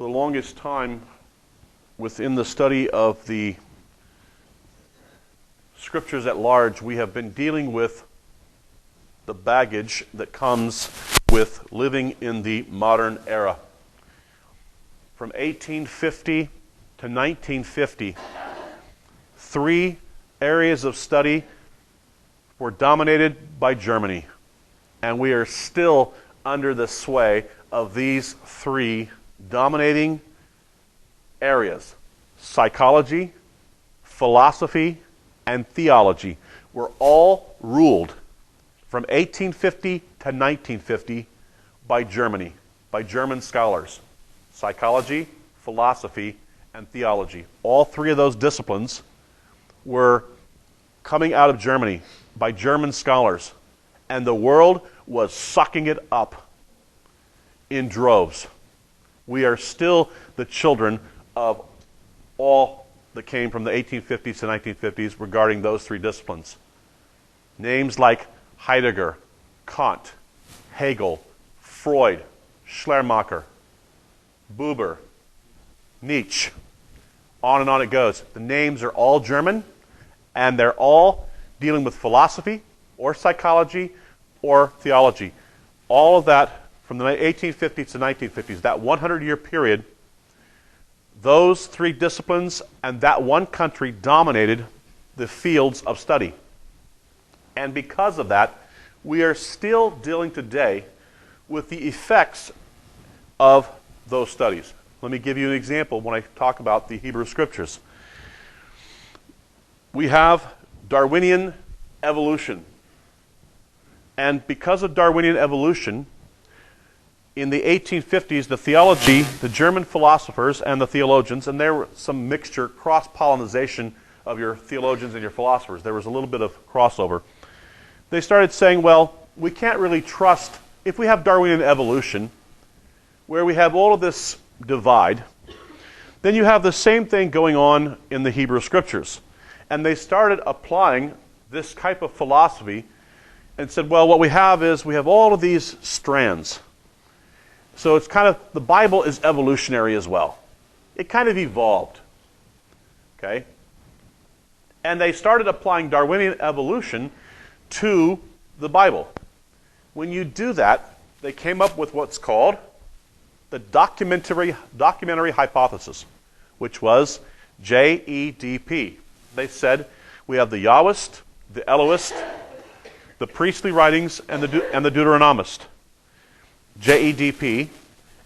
For the longest time, within the study of the scriptures at large, we have been dealing with the baggage that comes with living in the modern era. From 1850 to 1950, three areas of study were dominated by Germany, and we are still under the sway of these three dominating areas: psychology, philosophy, and theology were all ruled from 1850 to 1950 by Germany, by German scholars. Psychology, philosophy, and theology. All three of those disciplines were coming out of Germany by German scholars, and the world was sucking it up in droves. We are still the children of all that came from the 1850s to 1950s regarding those three disciplines. Names like Heidegger, Kant, Hegel, Freud, Schleiermacher, Buber, Nietzsche, on and on it goes. The names are all German, and they're all dealing with philosophy or psychology or theology. All of that from the 1850s to 1950s, that 100-year period, those three disciplines and that one country dominated the fields of study. And because of that, we are still dealing today with the effects of those studies. Let me give you an example when I talk about the Hebrew Scriptures. We have Darwinian evolution. And because of Darwinian evolution, in the 1850s, the theology, the German philosophers and the theologians, and there was some mixture, cross-pollination of your theologians and your philosophers. There was a little bit of crossover. They started saying, well, we can't really trust, if we have Darwinian evolution, where we have all of this divide, then you have the same thing going on in the Hebrew Scriptures. And they started applying this type of philosophy and said, well, what we have is we have all of these strands. So it's kind of, the Bible is evolutionary as well. It kind of evolved. Okay? And they started applying Darwinian evolution to the Bible. When you do that, they came up with what's called the documentary hypothesis, which was JEDP. They said we have the Yahwist, the Elohist, the priestly writings, and the Deuteronomist. JEDP,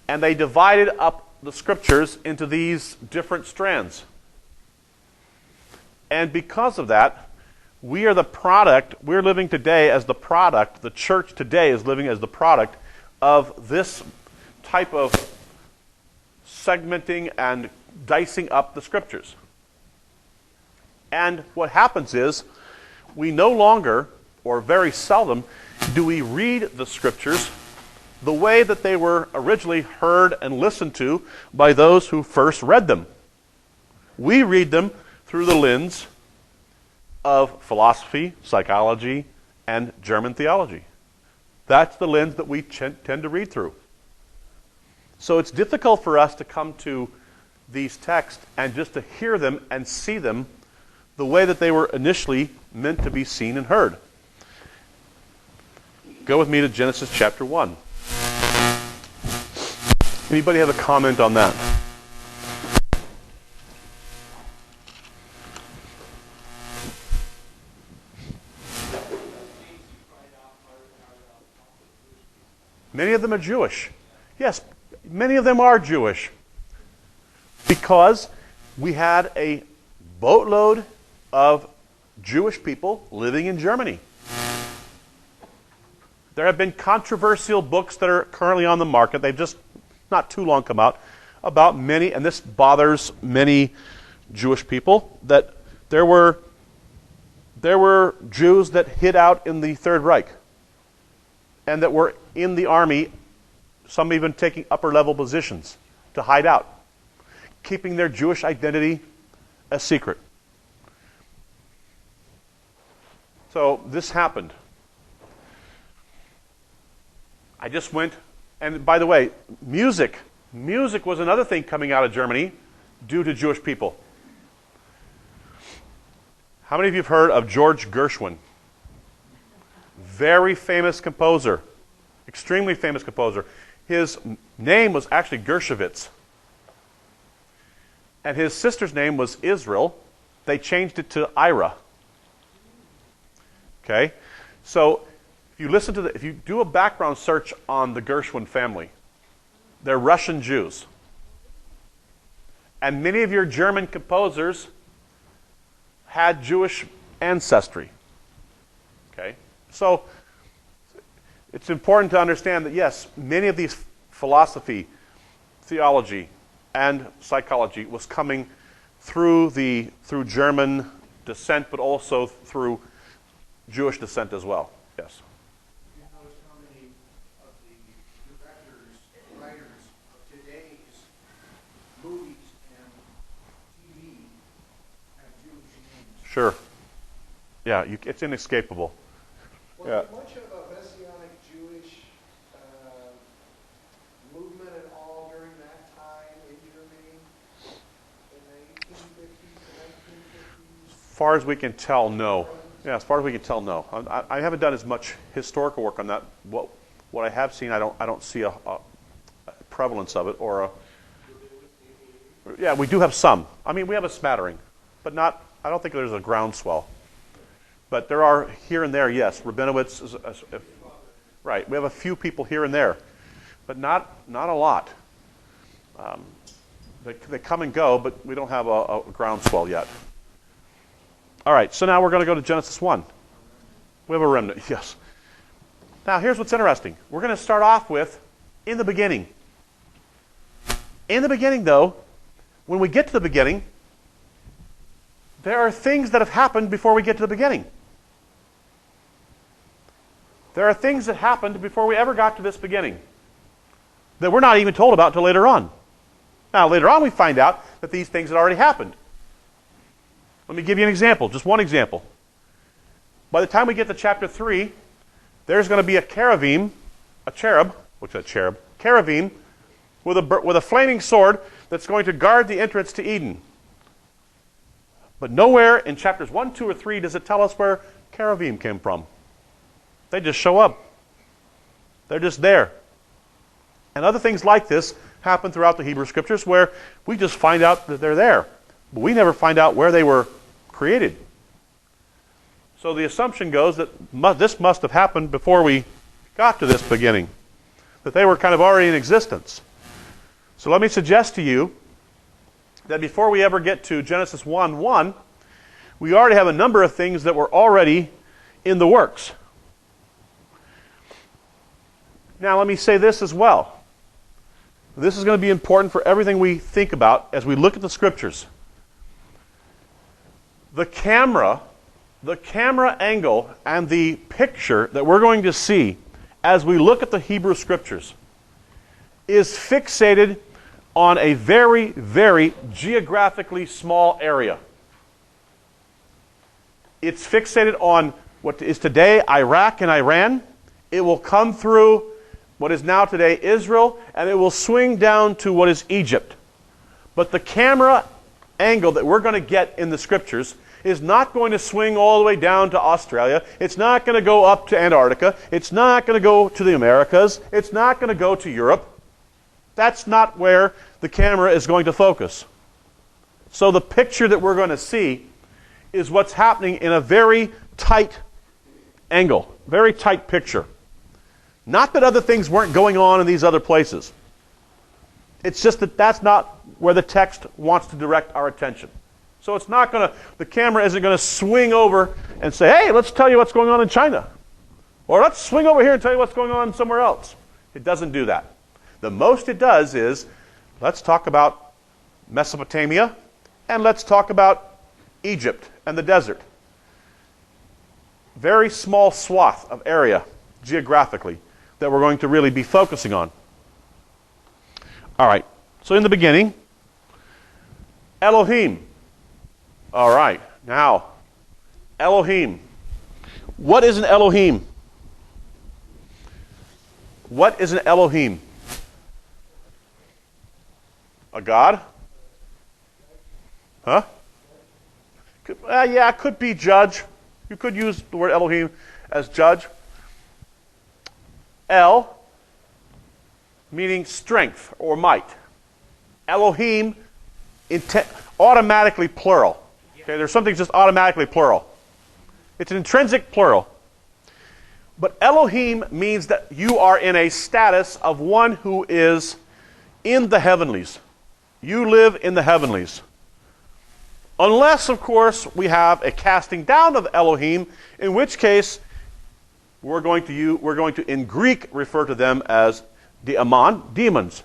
and they divided up the scriptures into these different strands. And because of that, we are the product, we're living today as the product, the church today is living as the product of this type of segmenting and dicing up the scriptures. And what happens is, we no longer, or very seldom, do we read the scriptures the way that they were originally heard and listened to by those who first read them. We read them through the lens of philosophy, psychology, and German theology. That's the lens that we tend to read through. So it's difficult for us to come to these texts and just to hear them and see them the way that they were initially meant to be seen and heard. Go with me to Genesis chapter 1. Anybody have a comment on that? Many of them are Jewish. Yes, many of them are Jewish. Because we had a boatload of Jewish people living in Germany. There have been controversial books that are currently on the market. They've just not too long come out about many, and this bothers many Jewish people, that there were Jews that hid out in the Third Reich and that were in the army, some even taking upper level positions to hide out, keeping their Jewish identity a secret. So this happened. I just went, and by the way, music Music was another thing coming out of Germany due to Jewish people. How many of you have heard of George Gershwin? Very famous composer. Extremely famous composer. His name was actually Gershowitz. And his sister's name was Israel. They changed it to Ira. Okay? So if you do a background search on the Gershwin family, they're Russian Jews. And many of your German composers had Jewish ancestry. Okay? So it's important to understand that, yes, many of these philosophy, theology, and psychology was coming through German descent, but also through Jewish descent as well. Yes. You notice how many of the directors, writers of today's movies and TV have Jewish names? Sure. Yeah, it's inescapable. Was there much of a Messianic Jewish movement at all during that time in Germany in the 1850s and 1950s? As far as we can tell, no. Yeah, as far as we can tell, no. I haven't done as much historical work on that. What I have seen, I don't see a prevalence of it or a. Yeah, we do have some. I mean, we have a smattering, but not. I don't think there's a groundswell. But there are here and there, yes. Rabinowitz is right. We have a few people here and there, but not a lot. They come and go, but we don't have a groundswell yet. All right, so now we're going to go to Genesis 1. We have a remnant, yes. Now, here's what's interesting. We're going to start off with, in the beginning. In the beginning, though, when we get to the beginning, there are things that have happened before we get to the beginning. There are things that happened before we ever got to this beginning that we're not even told about until later on. Now, later on, we find out that these things had already happened. Let me give you an example, just one example. By the time we get to chapter 3, there's going to be a cherubim with a flaming sword that's going to guard the entrance to Eden. But nowhere in chapters 1, 2, or 3 does it tell us where cherubim came from. They just show up. They're just there. And other things like this happen throughout the Hebrew Scriptures where we just find out that they're there. But we never find out where they were created. So the assumption goes that this must have happened before we got to this beginning. That they were kind of already in existence. So let me suggest to you that before we ever get to Genesis 1:1, we already have a number of things that were already in the works. Now let me say this as well. This is going to be important for everything we think about as we look at the Scriptures. The camera angle and the picture that we're going to see as we look at the Hebrew Scriptures is fixated on a very, very geographically small area. It's fixated on what is today Iraq and Iran. It will come through what is now today Israel, and it will swing down to what is Egypt. But the camera angle that we're going to get in the Scriptures is not going to swing all the way down to Australia. It's not going to go up to Antarctica. It's not going to go to the Americas. It's not going to go to Europe. That's not where the camera is going to focus. So the picture that we're going to see is what's happening in a very tight angle, very tight picture. Not that other things weren't going on in these other places. It's just that that's not where the text wants to direct our attention. So it's not going to, the camera isn't going to swing over and say, hey, let's tell you what's going on in China. Or let's swing over here and tell you what's going on somewhere else. It doesn't do that. The most it does is, let's talk about Mesopotamia, and let's talk about Egypt and the desert. Very small swath of area, geographically, that we're going to really be focusing on. All right, so in the beginning, Elohim. All right, now, Elohim. What is an Elohim? What is an Elohim? A God? Huh? Yeah, it could be judge. You could use the word Elohim as judge. El, meaning strength or might. Elohim, automatically plural. Okay, there's something just automatically plural. It's an intrinsic plural. But Elohim means that you are in a status of one who is in the heavenlies. You live in the heavenlies. Unless, of course, we have a casting down of Elohim, in which case we're going to in Greek refer to them as daemon, demons.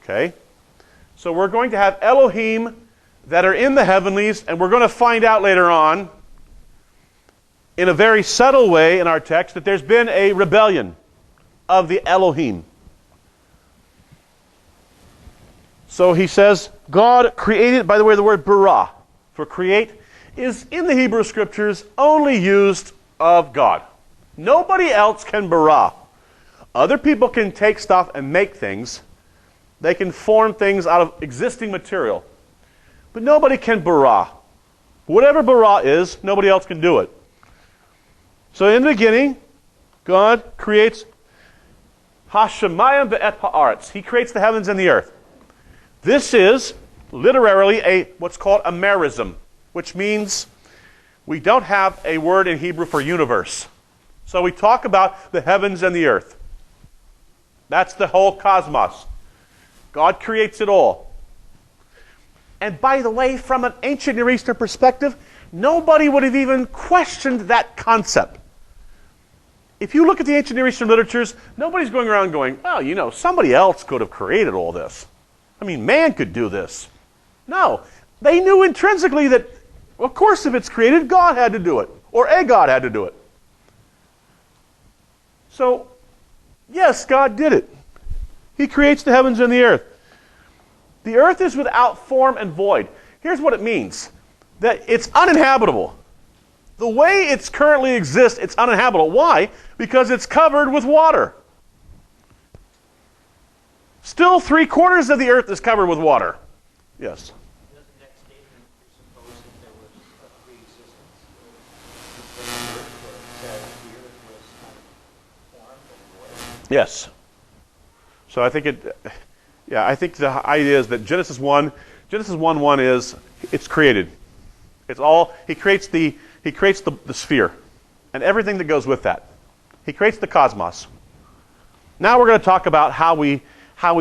Okay? So we're going to have Elohim that are in the heavenlies, and we're going to find out later on, in a very subtle way in our text, that there's been a rebellion of the Elohim. So he says, God created, by the way, the word bara, for create, is in the Hebrew Scriptures only used of God. Nobody else can bara. Other people can take stuff and make things. They can form things out of existing material. But nobody can bara. Whatever bara is, nobody else can do it. So in the beginning, God creates Hashemayim ve'et ha'aretz. He creates the heavens and the earth. This is literally what's called a merism, which means we don't have a word in Hebrew for universe. So we talk about the heavens and the earth. That's the whole cosmos. God creates it all. And by the way, from an ancient Near Eastern perspective, nobody would have even questioned that concept. If you look at the ancient Near Eastern literatures, nobody's going around going, well, somebody else could have created all this. I mean, man could do this. No. They knew intrinsically that, of course, if it's created, God had to do it. Or a God had to do it. So, yes, God did it. He creates the heavens and the earth. The earth is without form and void. Here's what it means. That it's uninhabitable. The way it currently exists, it's uninhabitable. Why? Because it's covered with water. Still, 3/4 of the earth is covered with water. Yes? Doesn't that statement presuppose that there was a pre-existence of the earth, where it says the earth was unformed and void? Yes. So I think the idea is that Genesis 1:1 is it's created. It's all he creates the sphere and everything that goes with that. He creates the cosmos. Now we're going to talk about how we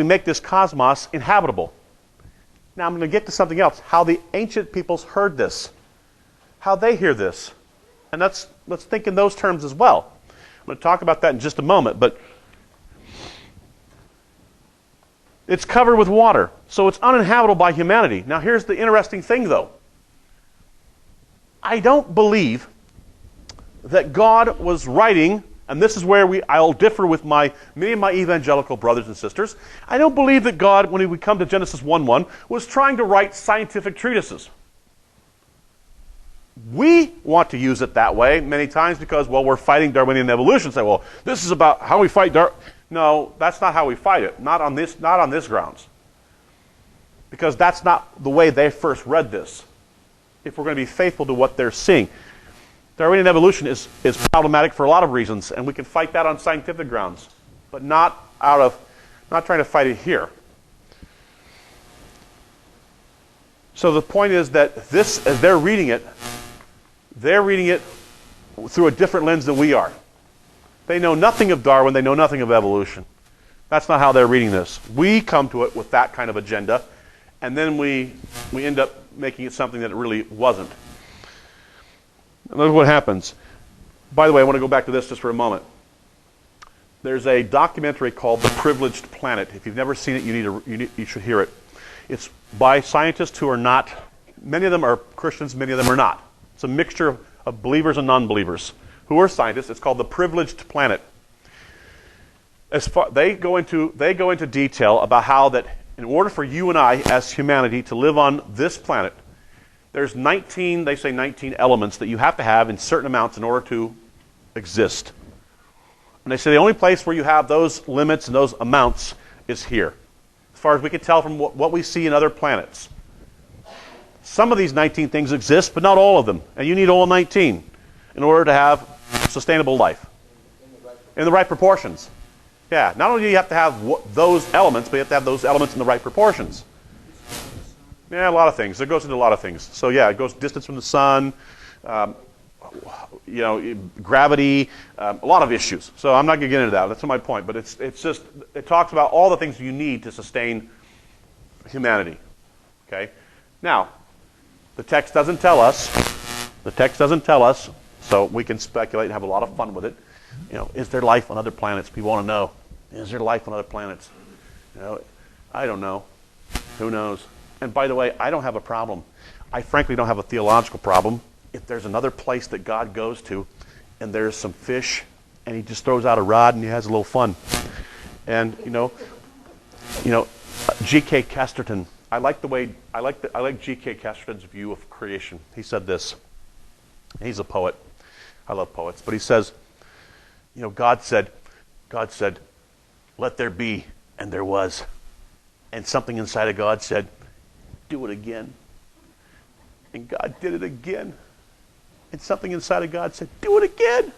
make this cosmos inhabitable. Now I'm going to get to something else. How the ancient peoples heard this. How they hear this. And let's think in those terms as well. I'm going to talk about that in just a moment, but it's covered with water, so it's uninhabitable by humanity. Now here's the interesting thing, though. I don't believe that God was writing, and this is where I'll differ with many of my evangelical brothers and sisters. I don't believe that God, when we come to Genesis 1:1, was trying to write scientific treatises. We want to use it that way many times because, we're fighting Darwinian evolution. Say, this is about how we fight Darwin. No, that's not how we fight it. Not on this grounds. Because that's not the way they first read this. If we're going to be faithful to what they're seeing. Darwinian evolution is problematic for a lot of reasons, and we can fight that on scientific grounds, but not trying to fight it here. So the point is that this, as they're reading it through a different lens than we are. They know nothing of Darwin, they know nothing of evolution. That's not how they're reading this. We come to it with that kind of agenda, and then we end up making it something that it really wasn't. And look what happens. By the way, I want to go back to this just for a moment. There's a documentary called The Privileged Planet. If you've never seen it, you should hear it. It's by scientists who are not, many of them are Christians, many of them are not. It's a mixture of believers and non-believers who are scientists. It's called The Privileged Planet. They go into detail about how that in order for you and I as humanity to live on this planet, there's 19 elements that you have to have in certain amounts in order to exist. And they say the only place where you have those limits and those amounts is here. far as we can tell from what we see in other planets. Some of these 19 things exist, but not all of them. And you need all 19 in order to have sustainable life. In the right proportions. Yeah, not only do you have to have those elements, but you have to have those elements in the right proportions. Yeah, a lot of things. It goes into a lot of things. So yeah, it goes distance from the sun, gravity, a lot of issues. So I'm not going to get into that. That's not my point. But it talks about all the things you need to sustain humanity. Okay? Now, the text doesn't tell us. The text doesn't tell us, so we can speculate and have a lot of fun with it. Is there life on other planets? People want to know. Is there life on other planets? I don't know. Who knows? And by the way, I don't have a problem. I frankly don't have a theological problem. If there's another place that God goes to, and there's some fish, and he just throws out a rod and he has a little fun. And G.K. Chesterton. I like G.K. Chesterton's view of creation. He said this. He's a poet. I love poets, but he says, God said, "Let there be," and there was. And something inside of God said, "Do it again." And God did it again. And something inside of God said, "Do it again."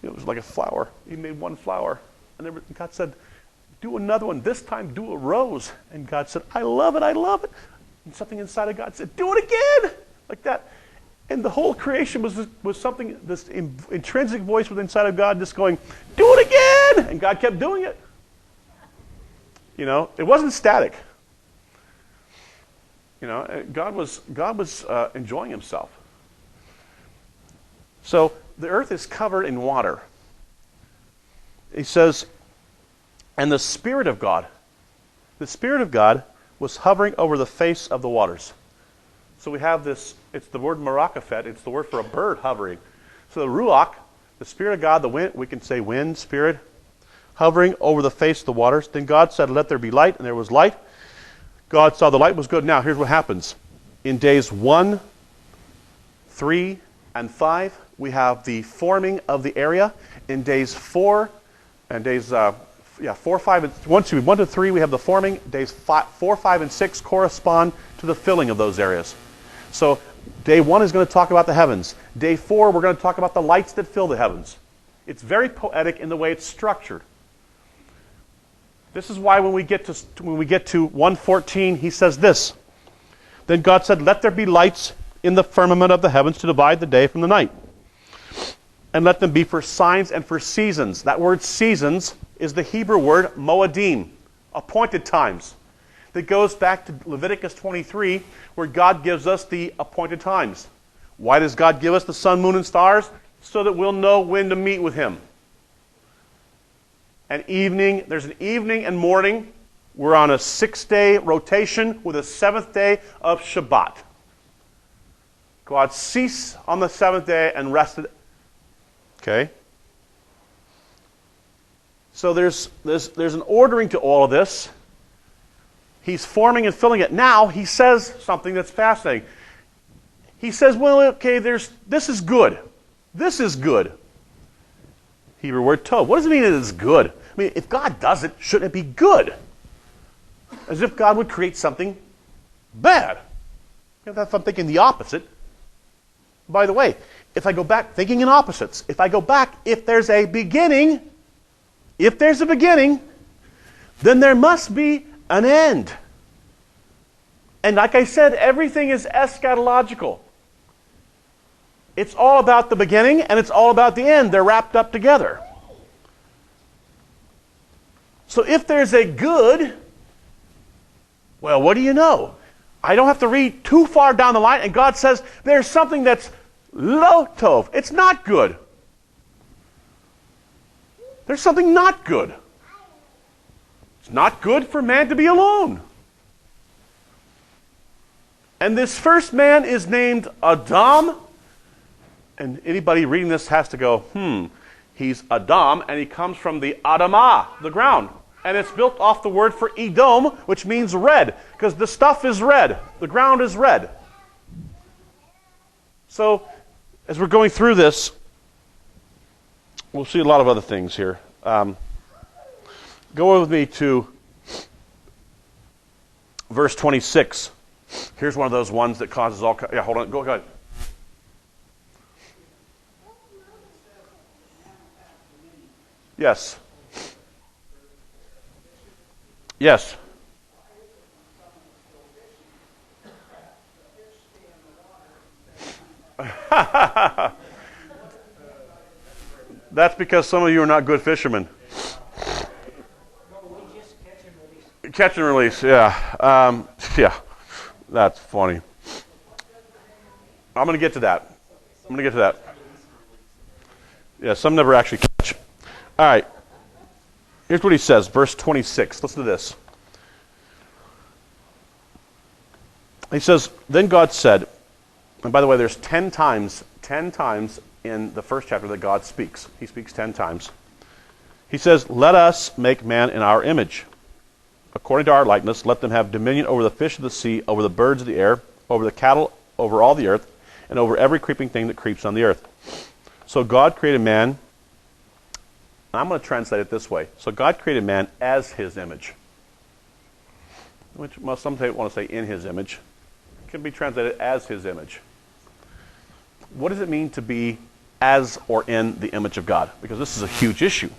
It was like a flower. He made one flower. And God said, "Do another one. This time do a rose." And God said, "I love it, I love it." And something inside of God said, "Do it again." Like that. And the whole creation was something, this intrinsic voice within inside of God just going, "Do it again." And God kept doing it. It wasn't static. God was enjoying himself. So the earth is covered in water. He says, and the Spirit of God was hovering over the face of the waters. So we have this, it's the word marakafet, it's the word for a bird hovering. So the ruach, the Spirit of God, the wind, we can say wind, spirit, hovering over the face of the waters. Then God said, "Let there be light," and there was light. God saw the light was good. Now, here's what happens. In days 1, 3, and 5, we have the forming of the area. In days 4, and days 4, 5, and 1 to 3, we have the forming. Days 4, 5, and 6 correspond to the filling of those areas. So day 1 is going to talk about the heavens. Day 4, we're going to talk about the lights that fill the heavens. It's very poetic in the way it's structured. This is why when we get to 1:14, he says this. Then God said, "Let there be lights in the firmament of the heavens to divide the day from the night. And let them be for signs and for seasons." That word seasons is the Hebrew word moedim, appointed times. That goes back to Leviticus 23, where God gives us the appointed times. Why does God give us the sun, moon, and stars? So that we'll know when to meet with him. There's an evening and morning. We're on a 6-day rotation with a 7th day of Shabbat. God ceased on the 7th day and rested. Okay? So there's an ordering to all of this. He's forming and filling it. Now he says something that's fascinating. He says, well, okay, this is good. This is good. Hebrew word tov. What does it mean it is good? I mean, if God does it, shouldn't it be good? As if God would create something bad. If I'm thinking the opposite. By the way, if I go back, thinking in opposites, if there's a beginning, then there must be an end. And like I said, everything is eschatological. It's all about the beginning and it's all about the end. They're wrapped up together. So if there's a good, well, what do you know? I don't have to read too far down the line, and God says there's something that's lo tov. It's not good. There's something not good. It's not good for man to be alone. And this first man is named Adam. And anybody reading this has to go, he's Adam, and he comes from the Adamah, the ground. And it's built off the word for Edom, which means red, because the stuff is red. The ground is red. So, as we're going through this, we'll see a lot of other things here. Go with me to verse 26. Here's one of those ones that causes all... Yeah, hold on. Go ahead. Yes. Yes. That's because some of you are not good fishermen. We just catch and release. Catch and release, yeah. Yeah, that's funny. I'm going to get to that. Yeah, some never actually catch. All right. Here's what he says, verse 26. Listen to this. He says, then God said, and by the way, there's 10 times in the first chapter that God speaks. He speaks 10 times. He says, let us make man in our image. According to our likeness, let them have dominion over the fish of the sea, over the birds of the air, over the cattle, over all the earth, and over every creeping thing that creeps on the earth. So God created man. I'm going to translate it this way. So God created man as his image. Which some want to say in his image. It can be translated as his image. What does it mean to be as or in the image of God? Because this is a huge issue.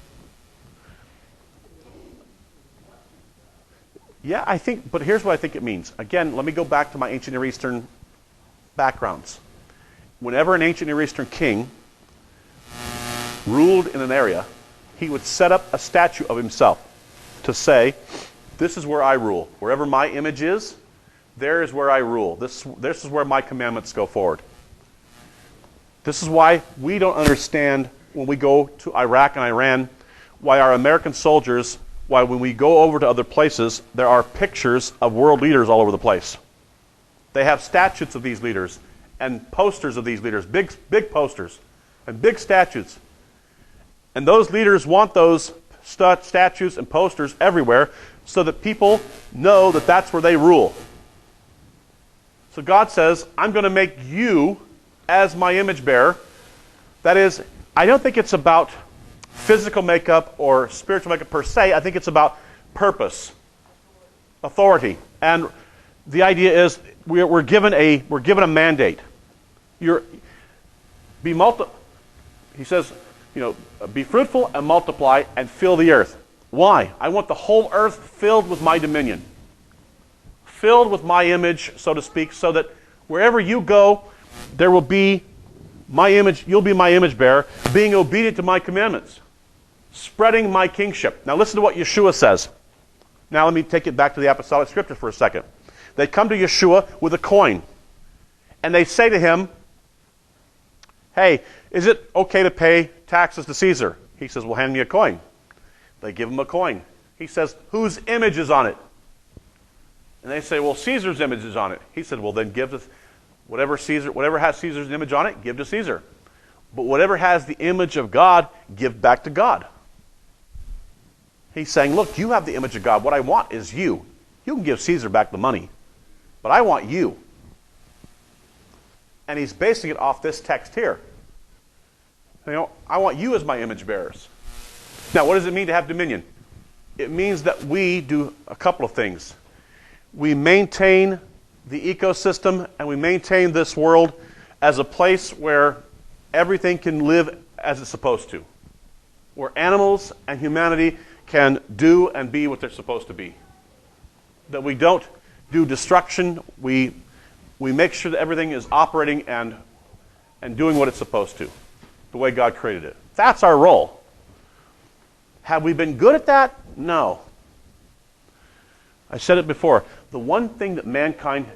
Yeah, I think, but here's what I think it means. Again, let me go back to my ancient Near Eastern backgrounds. Whenever an ancient Near Eastern king ruled in an area, he would set up a statue of himself to say, this is where I rule. Wherever my image is, there is where I rule. This is where my commandments go forward. This is why we don't understand when we go to Iraq and Iran, why our American soldiers, why when we go over to other places, there are pictures of world leaders all over the place. They have statues of these leaders and posters of these leaders, big posters and big statues. And those leaders want those statues and posters everywhere so that people know that that's where they rule. So God says, I'm going to make you as my image bearer. That is, I don't think it's about physical makeup or spiritual makeup per se. I think it's about purpose, authority. And the idea is we're given a mandate. He says, be fruitful and multiply and fill the earth. Why? I want the whole earth filled with my dominion. Filled with my image, so to speak, so that wherever you go, there will be my image, you'll be my image bearer, being obedient to my commandments, spreading my kingship. Now listen to what Yeshua says. Now let me take it back to the apostolic scripture for a second. They come to Yeshua with a coin, and they say to him, hey, is it okay to pay taxes to Caesar? He says, well, hand me a coin. They give him a coin. He says, whose image is on it? And they say, well, Caesar's image is on it. He said, well, then give to whatever has Caesar's image on it, give to Caesar. But whatever has the image of God, give back to God. He's saying, look, you have the image of God. What I want is you. You can give Caesar back the money, but I want you. And he's basing it off this text here. I want you as my image bearers. Now, what does it mean to have dominion? It means that we do a couple of things. We maintain the ecosystem and we maintain this world as a place where everything can live as it's supposed to. Where animals and humanity can do and be what they're supposed to be. That we don't do destruction. We make sure that everything is operating and doing what it's supposed to. The way God created it. That's our role. Have we been good at that? No. I said it before. The one thing that mankind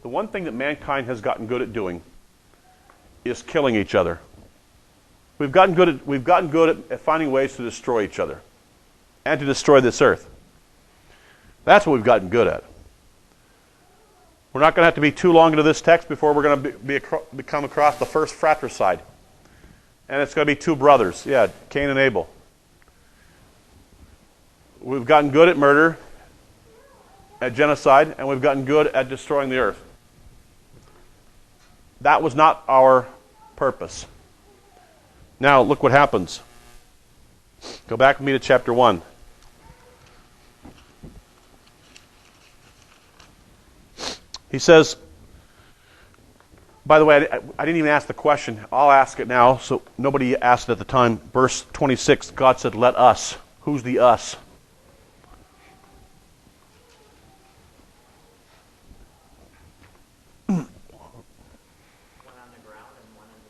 has gotten good at doing is killing each other. We've gotten good at finding ways to destroy each other and to destroy this earth. That's what we've gotten good at. We're not going to have to be too long into this text before we're going to come across the first fratricide. And it's going to be two brothers. Yeah, Cain and Abel. We've gotten good at murder, at genocide, and we've gotten good at destroying the earth. That was not our purpose. Now, look what happens. Go back with me to chapter 1. He says, by the way, I didn't even ask the question. I'll ask it now, so nobody asked it at the time. Verse 26, God said, let us. Who's the us? One on the ground and one in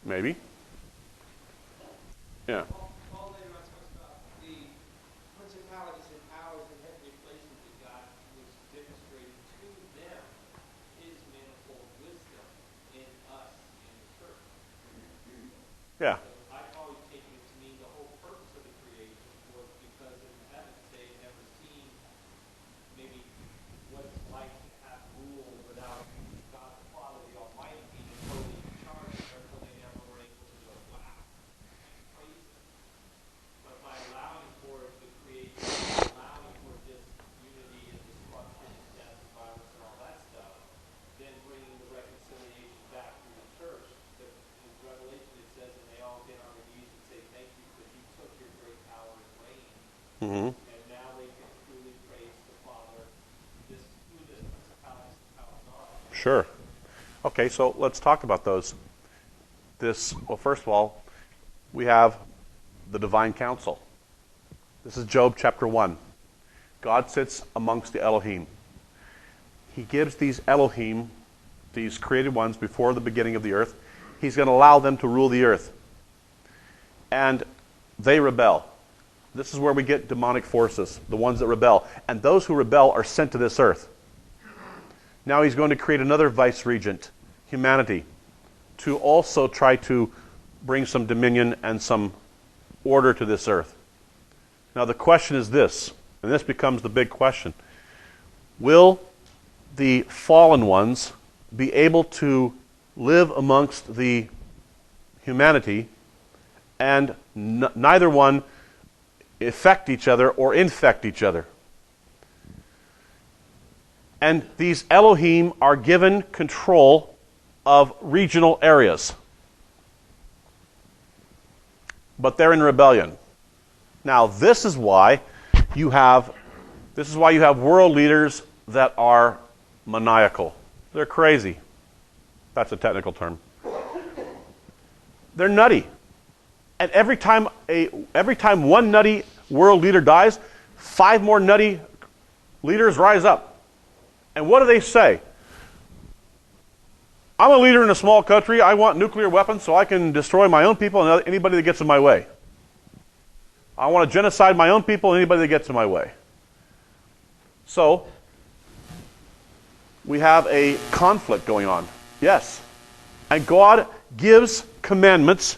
the air. Maybe. Yeah. Paul later on talks about the principalities and powers in heavenly places that God was demonstrating to them his manifold wisdom in us in the church. Yeah. So I've always taken it to mean the whole purpose of the creation was because in heaven they had never seen maybe what it's like to have rule without God the Father, the Almighty, being totally in charge. Therefore they never were able to go, wow, praise Him. But by allowing for the creation, allowing for this unity and destruction and death and violence and all that stuff, then bringing the reconciliation back through the church. In Revelation it says, and they all get on their knees and say, thank you because you took your great power and reigned. Mm-hmm. And now they can truly praise the Father, who this principalities and powers are. Sure. Okay, so let's talk about those. Well, first of all, we have the divine council. This is Job chapter 1. God sits amongst the Elohim. He gives these Elohim, these created ones before the beginning of the earth, he's going to allow them to rule the earth. And they rebel. This is where we get demonic forces, the ones that rebel. And those who rebel are sent to this earth. Now he's going to create another vice-regent, humanity, to also try to bring some dominion and some order to this earth. Now the question is this, and this becomes the big question. Will the fallen ones be able to live amongst the humanity and neither one affect each other or infect each other? And these Elohim are given control of regional areas. But they're in rebellion. Now, this is why you have world leaders that are maniacal. They're crazy. That's a technical term. They're nutty. And every time one nutty world leader dies, 5 more nutty leaders rise up. And what do they say? I'm a leader in a small country. I want nuclear weapons so I can destroy my own people and anybody that gets in my way. I want to genocide my own people and anybody that gets in my way. So, we have a conflict going on. Yes. And God gives commandments.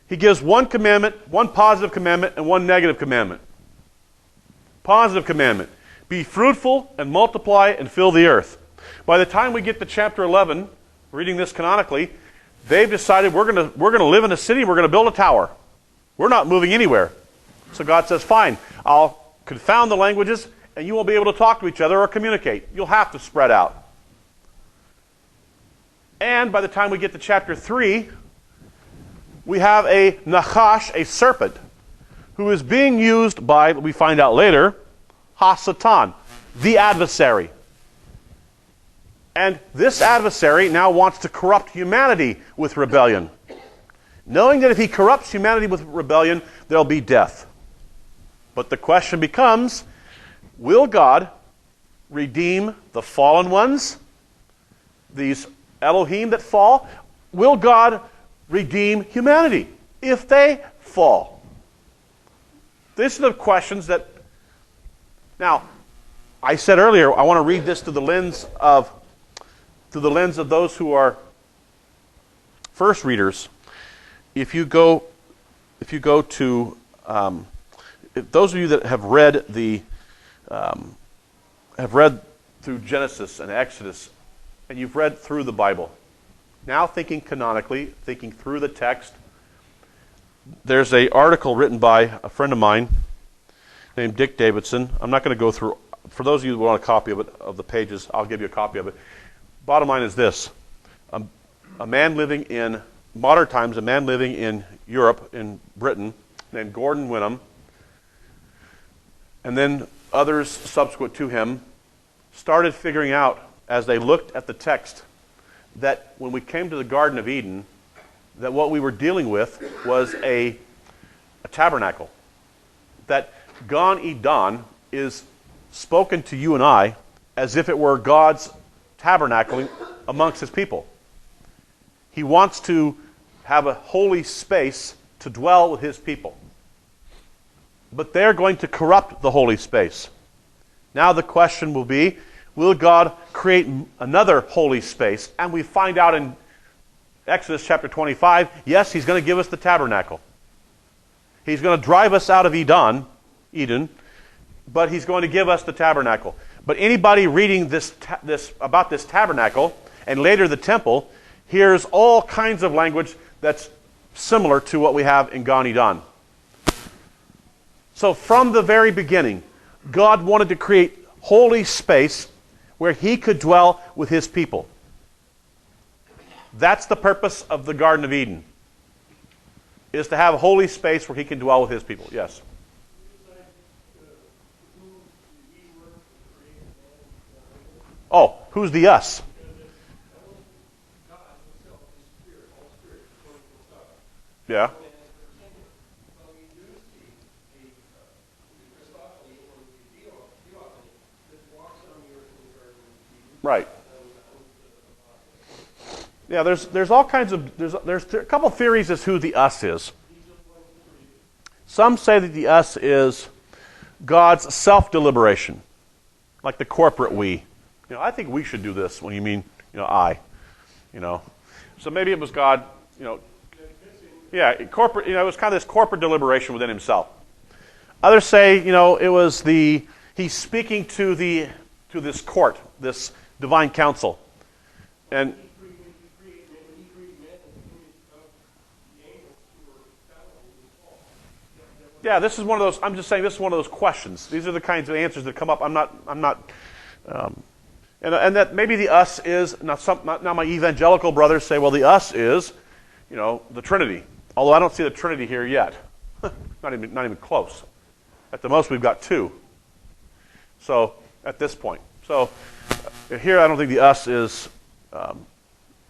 He gives one commandment, one positive commandment, and one negative commandment. Positive commandment. Be fruitful and multiply and fill the earth. By the time we get to chapter 11, reading this canonically, they've decided we're going to live in a city, we're going to build a tower. We're not moving anywhere. So God says, fine, I'll confound the languages and you won't be able to talk to each other or communicate. You'll have to spread out. And by the time we get to chapter 3, we have a Nachash, a serpent, who is being used by, we find out later, Ha-Satan, the adversary. And this adversary now wants to corrupt humanity with rebellion, knowing that if he corrupts humanity with rebellion, there'll be death. But the question becomes, will God redeem the fallen ones, these Elohim that fall? Will God redeem humanity if they fall? These are the questions that... Now, I said earlier, I want to read this through the lens of those who are first readers. If those of you that have read through Genesis and Exodus, and you've read through the Bible, now thinking canonically, thinking through the text, there's an article written by a friend of mine named Dick Davidson. I'm not going to go through. For those of you who want a copy of it, of the pages, I'll give you a copy of it. Bottom line is this. A man living in modern times, a man living in Europe, in Britain, named Gordon Wenham, and then others subsequent to him, started figuring out, as they looked at the text, that when we came to the Garden of Eden, that what we were dealing with was a tabernacle. That Gan Eden is spoken to you and I as if it were God's tabernacling amongst his people. He wants to have a holy space to dwell with his people. But they're going to corrupt the holy space. Now the question will be, will God create another holy space? And we find out in Exodus chapter 25, yes, he's going to give us the tabernacle. He's going to drive us out of Eden, but he's going to give us the tabernacle. But anybody reading this about this tabernacle, and later the temple, hears all kinds of language that's similar to what we have in Gan Eden. So from the very beginning, God wanted to create holy space where he could dwell with his people. That's the purpose of the Garden of Eden, is to have a holy space where he can dwell with his people. Yes? Oh, who's the us? Yeah. Right. Yeah, there's all kinds of there's a couple theories as who the us is. Some say that the us is God's self-deliberation, like the corporate we. I think we should do this when you mean, I. So maybe it was God, corporate, it was kind of this corporate deliberation within himself. Others say, it was he's speaking to this court, this divine council. And yeah, this is one of those. I'm just saying, this is one of those questions. These are the kinds of answers that come up. I'm not, and that maybe the us is now my evangelical brothers say, well, the us is, the Trinity. Although I don't see the Trinity here yet, not even close. At the most, we've got two. So at this point, here I don't think the us is.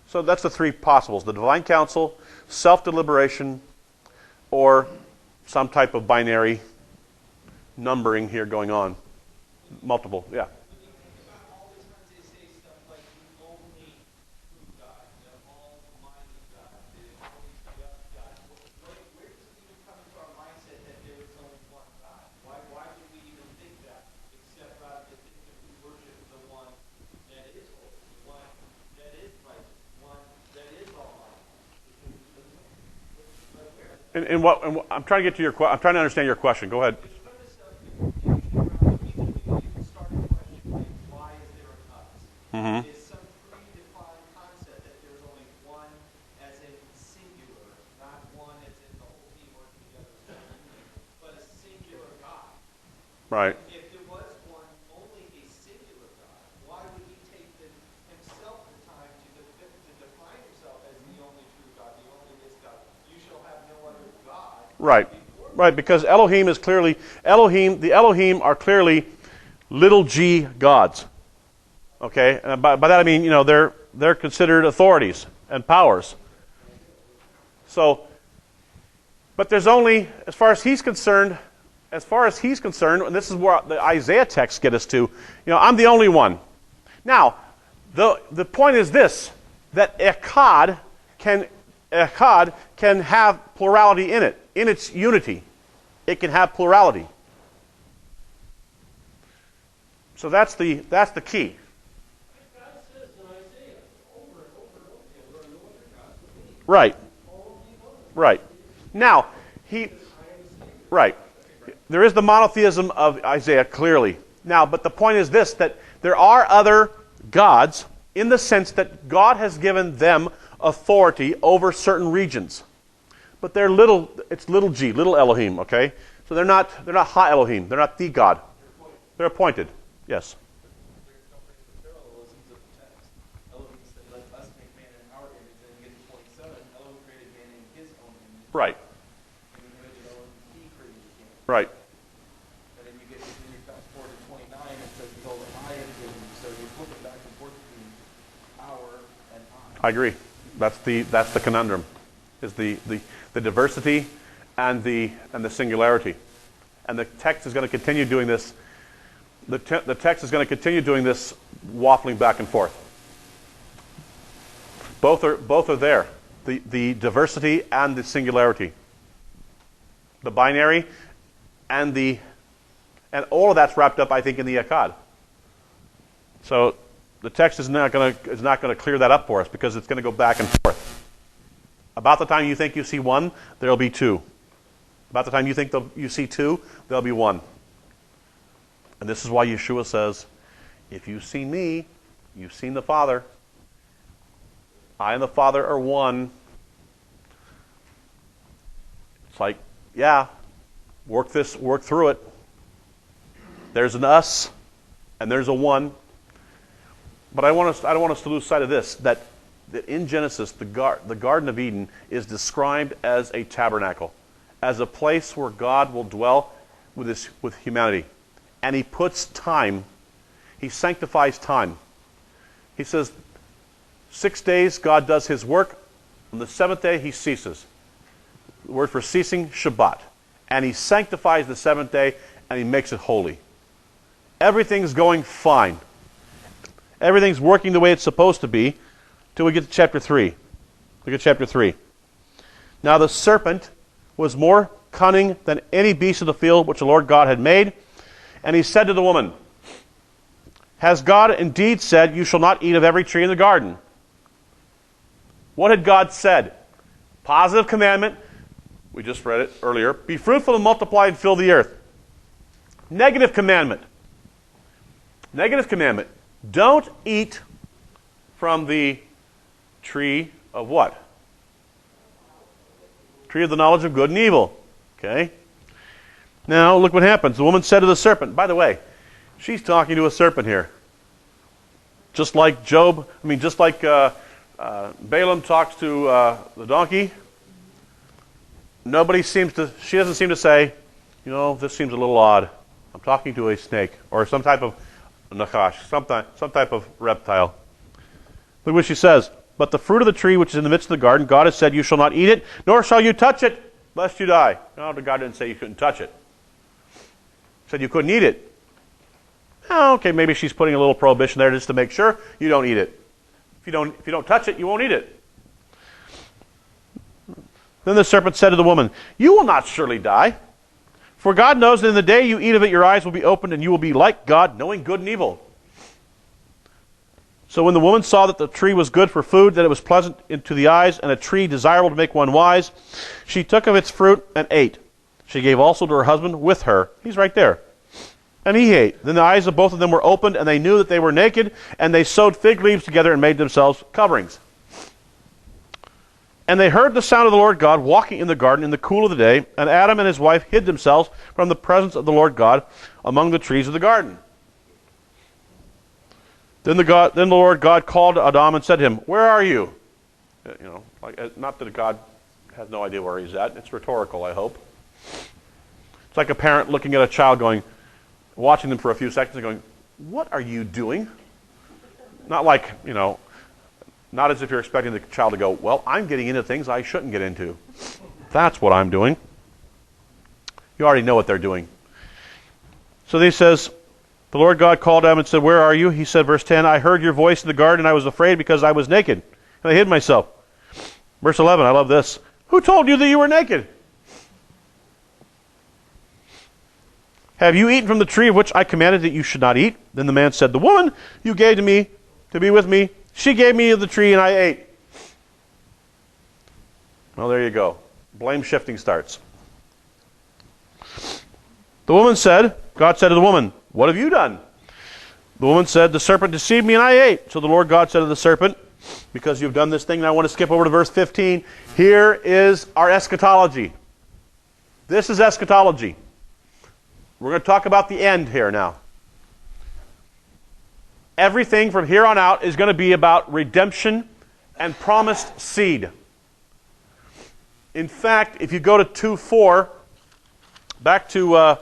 So that's the three possibles: the divine council, self-deliberation, or some type of binary numbering here going on. Multiple, yeah. All the times they say stuff like the only true God, the almighty God, the only just God. Where does it even come into our mindset that there is only one God? Why would we even think that, except rather than think that we worship the one that is holy, the one that is righteous, one that is almighty? I'm trying to get to I'm trying to understand your question. Go ahead. Mm-hmm. Is some predefined concept that there's only one as in singular, not one as in the whole team working together, but a singular God. Right. If there was one, only a singular God, why would he take himself the time to define himself as the only true God, the only this God? You shall have no other God. Right. Right, because Elohim is clearly the Elohim are clearly little g gods. Okay, and by that I mean, they're considered authorities and powers. So, but there's only, as far as he's concerned, and this is where the Isaiah texts get us to, I'm the only one. Now, the point is this, that echad can have plurality in it, in its unity. It can have plurality. So that's the key. Right. Right. Now, right. There is the monotheism of Isaiah, clearly. Now, but the point is this, that there are other gods in the sense that God has given them authority over certain regions. But they're it's little g, little Elohim, okay? So they're not Ha Elohim. They're not the God. They're appointed. Yes. Right. Right. And then you get fast forward to 29, it says, behold, I have given you I agree. That's the conundrum, is the diversity and the singularity. And the text is going to continue doing this. The text is going to continue doing this waffling back and forth. Both are there. The diversity and the singularity. The binary and all of that's wrapped up, I think, in the Akkad. So the text is not going to clear that up for us, because it's going to go back and forth. About the time you think you see one, there'll be two. About the time you think you see two, there'll be one. And this is why Yeshua says, if you've seen me, you've seen the Father. I and the Father are one. It's like, yeah, work through it. There's an us, and there's a one. But I don't want us to lose sight of this, that in Genesis, the Garden of Eden is described as a tabernacle, as a place where God will dwell with humanity. And he puts time, he sanctifies time. He says, 6 days God does his work. On the seventh day he ceases. The word for ceasing, Shabbat. And he sanctifies the seventh day and he makes it holy. Everything's going fine. Everything's working the way it's supposed to be till we get to chapter 3. Look at chapter 3. Now the serpent was more cunning than any beast of the field which the Lord God had made. And he said to the woman, has God indeed said, you shall not eat of every tree in the garden? What had God said? Positive commandment. We just read it earlier. Be fruitful and multiply and fill the earth. Negative commandment. Negative commandment. Don't eat from the tree of what? Tree of the knowledge of good and evil. Okay? Now, look what happens. The woman said to the serpent, by the way, she's talking to a serpent here. Just like Balaam talks to the donkey. she doesn't seem to say, this seems a little odd. I'm talking to a snake or some type of nachash, some type of reptile. Look what she says. But the fruit of the tree which is in the midst of the garden, God has said, you shall not eat it, nor shall you touch it, lest you die. No, God didn't say you couldn't touch it. He said you couldn't eat it. Oh, okay, maybe she's putting a little prohibition there just to make sure you don't eat it. If you don't touch it, you won't eat it. Then the serpent said to the woman, you will not surely die. For God knows that in the day you eat of it, your eyes will be opened, and you will be like God, knowing good and evil. So when the woman saw that the tree was good for food, that it was pleasant to the eyes, and a tree desirable to make one wise, she took of its fruit and ate. She gave also to her husband with her. He's right there. And he ate. Then the eyes of both of them were opened, and they knew that they were naked, and they sewed fig leaves together and made themselves coverings. And they heard the sound of the Lord God walking in the garden in the cool of the day, and Adam and his wife hid themselves from the presence of the Lord God among the trees of the garden. Then the Lord God called to Adam and said to him, where are you? Not that God has no idea where he's at. It's rhetorical, I hope. It's like a parent looking at a child watching them for a few seconds and going, what are you doing? Not like, not as if you're expecting the child to go, well, I'm getting into things I shouldn't get into. That's what I'm doing. You already know what they're doing. So he says, the Lord God called him and said, where are you? He said, verse 10, I heard your voice in the garden, and I was afraid because I was naked, and I hid myself. Verse 11, I love this. Who told you that you were naked? Have you eaten from the tree of which I commanded that you should not eat? Then the man said, the woman you gave to me to be with me, she gave me of the tree and I ate. Well, there you go. Blame shifting starts. The woman said, God said to the woman, what have you done? The woman said, the serpent deceived me and I ate. So the Lord God said to the serpent, because you've done this thing, and I want to skip over to verse 15. Here is our eschatology. This is eschatology. We're going to talk about the end here now. Everything from here on out is going to be about redemption and promised seed. In fact, if you go to 2:4, back to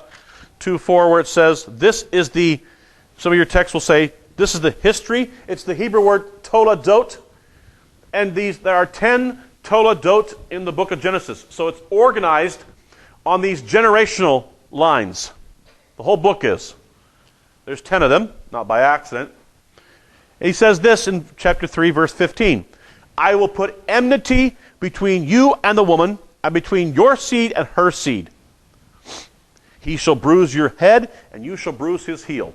2:4 where it says, this is the, some of your texts will say, this is the history. It's the Hebrew word toledot. And there are 10 toledot in the book of Genesis. So it's organized on these generational lines. The whole book is. There's 10 of them, not by accident. He says this in chapter 3, verse 15. I will put enmity between you and the woman, and between your seed and her seed. He shall bruise your head, and you shall bruise his heel.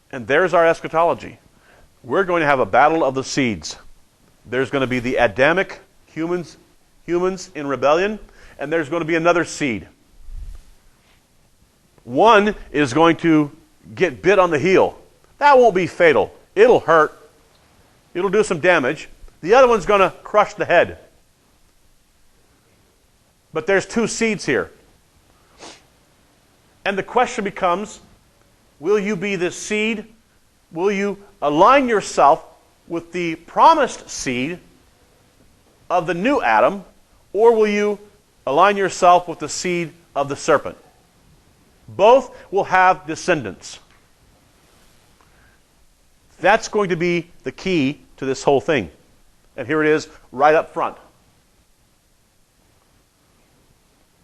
And there's our eschatology. We're going to have a battle of the seeds. There's going to be the Adamic humans in rebellion, and there's going to be another seed. One is going to get bit on the heel. That won't be fatal. It'll hurt. It'll do some damage. The other one's going to crush the head. But there's two seeds here. And the question becomes, will you be the seed? Will you align yourself with the promised seed of the new Adam, or will you align yourself with the seed of the serpent? Both will have descendants. That's going to be the key to this whole thing. And here it is right up front.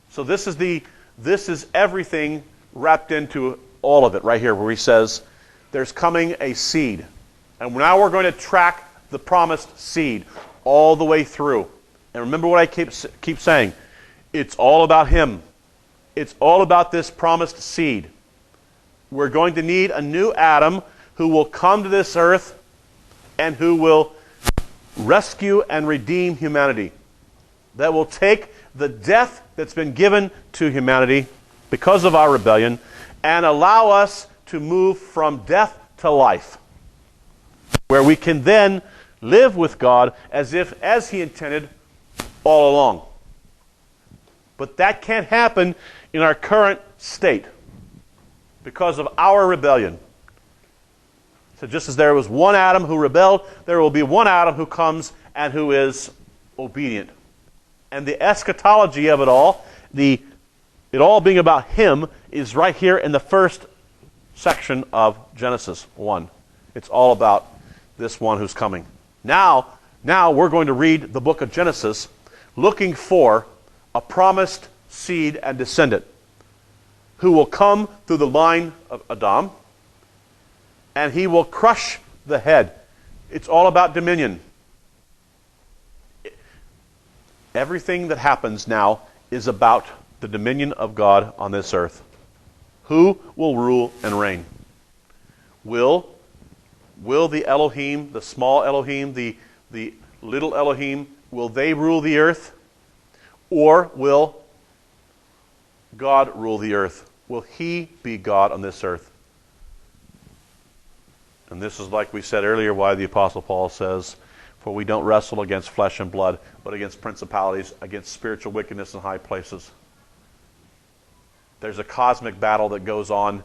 So this is everything wrapped into all of it right here, where he says there's coming a seed. And now we're going to track the promised seed all the way through. And remember what I keep saying. It's all about him. It's all about this promised seed. We're going to need a new Adam who will come to this earth and who will rescue and redeem humanity. That will take the death that's been given to humanity because of our rebellion and allow us to move from death to life, where we can then live with God as he intended all along. But that can't happen in our current state because of our rebellion. So just as there was one Adam who rebelled, there will be one Adam who comes and who is obedient. And the eschatology of it all, it all being about him, is right here in the first section of Genesis 1. It's all about this one who's coming. Now we're going to read the book of Genesis looking for a promised seed and descendant who will come through the line of Adam, and he will crush the head. It's all about dominion. Everything that happens now is about the dominion of God on this earth. Who will rule and reign? Will the Elohim, the small Elohim, the little Elohim, will they rule the earth? Or will God rule the earth? Will he be God on this earth? And this is, like we said earlier, why the Apostle Paul says, for we don't wrestle against flesh and blood, but against principalities, against spiritual wickedness in high places. There's a cosmic battle that goes on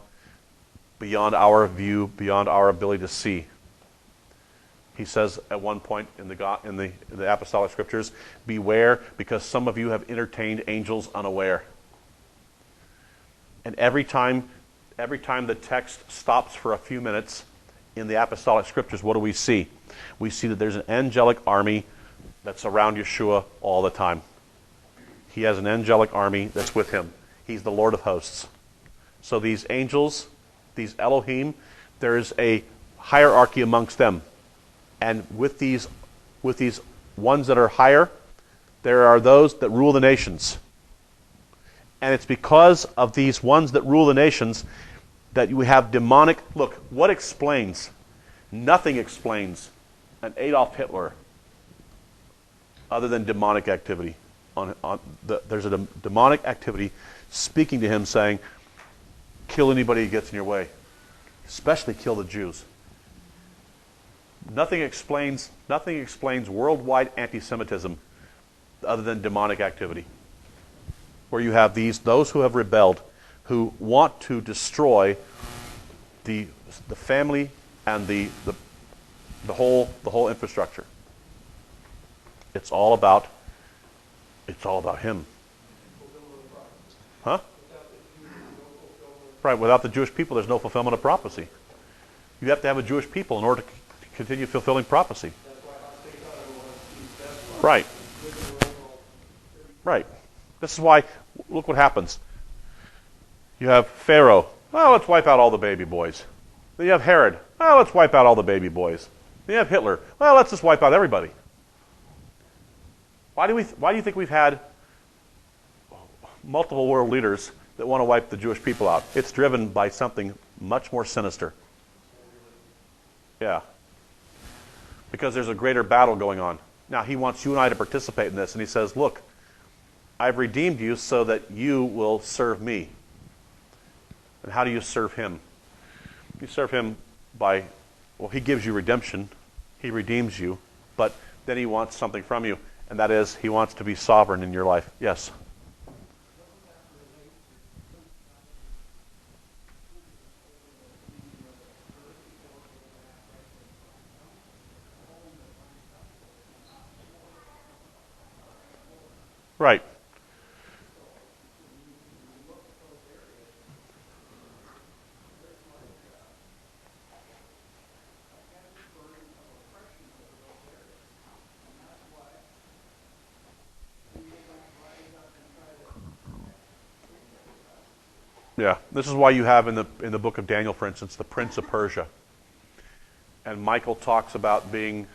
beyond our view, beyond our ability to see. He says at one point in the apostolic scriptures, beware, because some of you have entertained angels unaware. And every time the text stops for a few minutes in the apostolic scriptures, what do we see? We see that there's an angelic army that's around Yeshua all the time. He has an angelic army that's with him. He's the Lord of hosts. So these angels, these Elohim, there is a hierarchy amongst them. And with these ones that are higher, there are those that rule the nations. And it's because of these ones that rule the nations that we have demonic... Look, what explains? Nothing explains an Adolf Hitler other than demonic activity. There's a demonic activity speaking to him saying, kill anybody who gets in your way. Especially kill the Jews. Nothing explains worldwide anti-Semitism other than demonic activity. Where you have those who have rebelled, who want to destroy the family and the whole infrastructure. It's all about him. Huh? Right, without the Jewish people, there's no fulfillment of prophecy. You have to have a Jewish people in order to continue fulfilling prophecy. That's why Right. This is why, look what happens. You have Pharaoh. Well, let's wipe out all the baby boys. Then you have Herod. Well, let's wipe out all the baby boys. Then you have Hitler. Well, let's just wipe out everybody. Why do you think we've had multiple world leaders that want to wipe the Jewish people out? It's driven by something much more sinister. Yeah. Because there's a greater battle going on. Now, he wants you and I to participate in this, and he says, look, I've redeemed you so that you will serve me. And how do you serve him? You serve him by, well, he gives you redemption. He redeems you. But then he wants something from you, and that is he wants to be sovereign in your life. Yes? Right. Yeah, this is why you have in the book of Daniel, for instance, the Prince of Persia, and Michael talks about being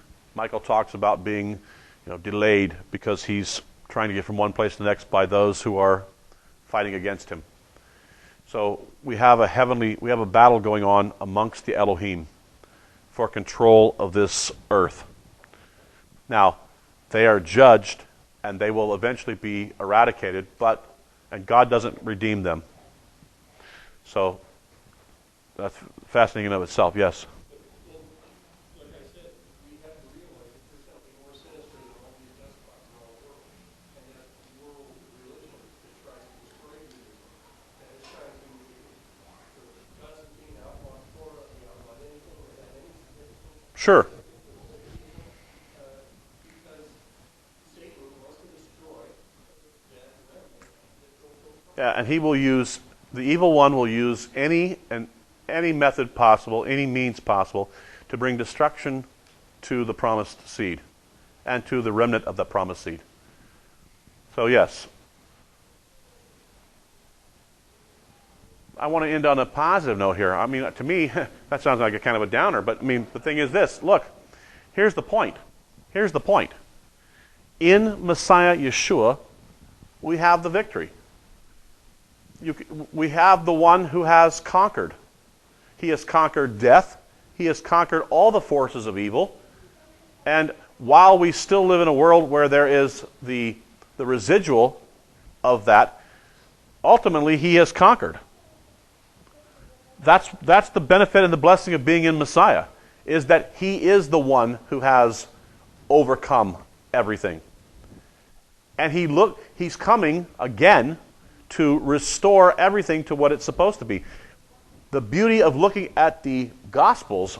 delayed because he's trying to get from one place to the next by those who are fighting against him. So we have a battle going on amongst the Elohim for control of this earth. Now, they are judged and they will eventually be eradicated, and God doesn't redeem them. So that's fascinating in and of itself, yes. Like I said, we have to realize that there's something more sinister than all these despots in our world. And that's the world religion that tries to destroy Judaism. And it's trying to Constantine outlaw Torah, he outlawed anything that had any significance. Sure. Because Satan wants to destroy that remnant that don't go from. Yeah, and the evil one will use any method possible, any means possible, to bring destruction to the promised seed and to the remnant of the promised seed. So yes. I want to end on a positive note here. I mean, to me, that sounds like a kind of a downer, but I mean, the thing is this. Look, here's the point. Here's the point. In Messiah Yeshua, we have the victory. We have the one who has conquered. He has conquered death. He has conquered all the forces of evil. And while we still live in a world where there is the residual of that, ultimately he has conquered. That's the benefit and the blessing of being in Messiah, is that he is the one who has overcome everything. And he's coming again to restore everything to what it's supposed to be. The beauty of looking at the Gospels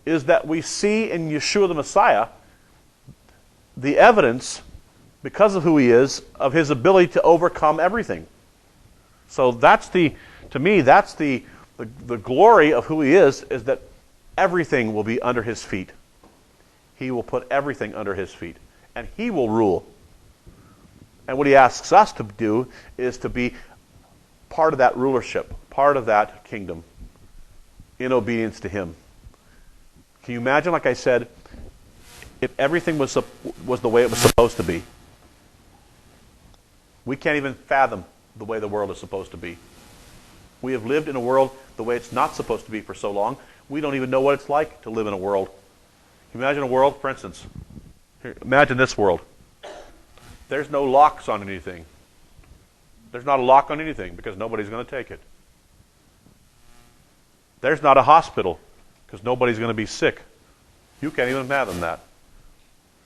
is that we see in Yeshua the Messiah the evidence, because of who he is, of his ability to overcome everything. So to me, that's the glory of who he is that everything will be under his feet. He will put everything under his feet, and he will rule. And what he asks us to do is to be part of that rulership, part of that kingdom, in obedience to him. Can you imagine, like I said, if everything was the way it was supposed to be? We can't even fathom the way the world is supposed to be. We have lived in a world the way it's not supposed to be for so long, we don't even know what it's like to live in a world. Can you imagine a world, for instance, imagine this world. There's no locks on anything. There's not a lock on anything because nobody's going to take it. There's not a hospital because nobody's going to be sick. You can't even fathom that.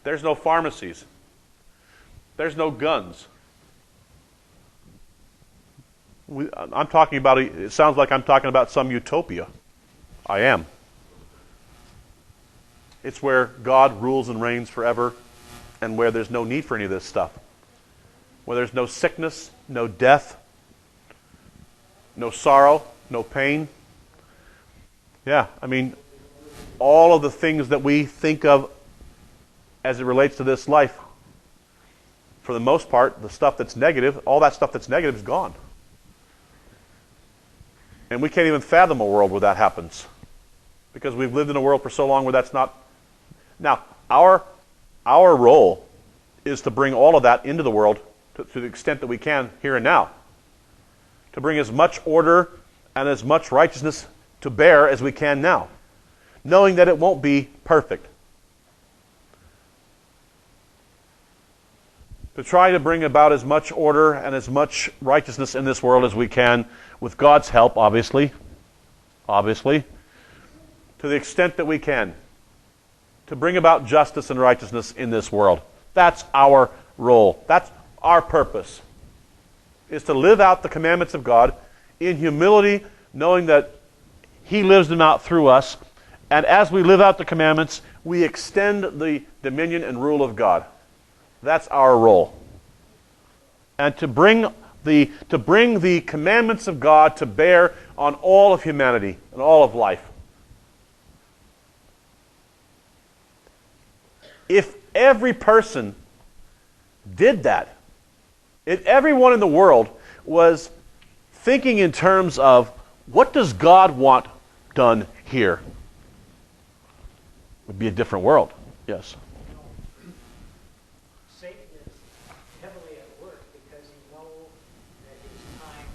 There's no pharmacies. There's no guns. I'm talking about, it sounds like I'm talking about some utopia. I am. It's where God rules and reigns forever, and where there's no need for any of this stuff. Where there's no sickness, no death, no sorrow, no pain. Yeah, I mean, all of the things that we think of as it relates to this life, for the most part, the stuff that's negative, all that stuff that's negative is gone. And we can't even fathom a world where that happens, because we've lived in a world for so long where that's not. Now, our role is to bring all of that into the world to the extent that we can here and now, to bring as much order and as much righteousness to bear as we can now, knowing that it won't be perfect. To try to bring about as much order and as much righteousness in this world as we can, with God's help, obviously, to the extent that we can, to bring about justice and righteousness in this world. That's our role. That's our purpose, is to live out the commandments of God in humility, knowing that He lives them out through us. And as we live out the commandments, we extend the dominion and rule of God. That's our role. And to bring the commandments of God to bear on all of humanity and all of life. If every person did that, if everyone in the world was thinking in terms of, what does God want done here? It would be a different world. Yes. Satan is heavily at work because he knows that his time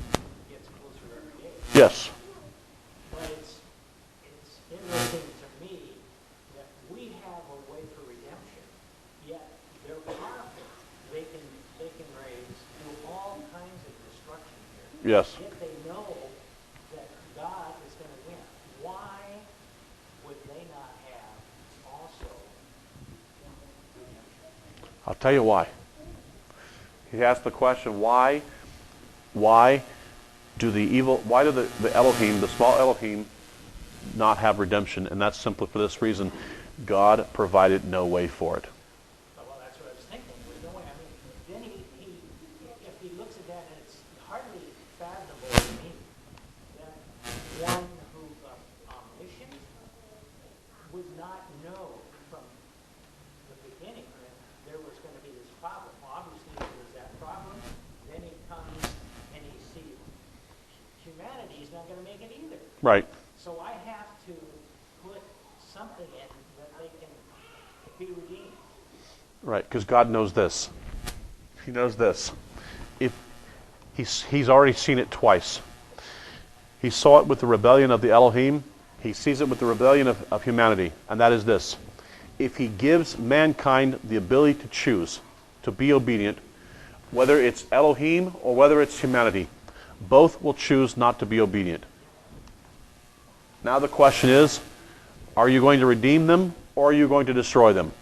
gets closer every day. Yes. But it's interesting to me that we have a way for redemption, yet they're powerful. They can raise do all kinds of destruction here. Yes. Yet they know that God is going to win. Why would they not have also redemption? I'll tell you why. He asked the question, why do the Elohim, the small Elohim, not have redemption? And that's simply for this reason: God provided no way for it. Well, that's what I was thinking. There's no way. I mean, then if he looks at that, and it's hardly fathomable to me that one who's omniscient would not know from the beginning that there was going to be this problem. Well, obviously, there was that problem. Then he comes and he sees humanity is not going to make it either. Right. So I have to put something in that they can be redeemed. Right, because God knows this. He knows this. If he's already seen it twice. He saw it with the rebellion of the Elohim. He sees it with the rebellion of humanity. And that is this: if he gives mankind the ability to choose, to be obedient, whether it's Elohim or whether it's humanity, both will choose not to be obedient. Now the question is, are you going to redeem them or are you going to destroy them?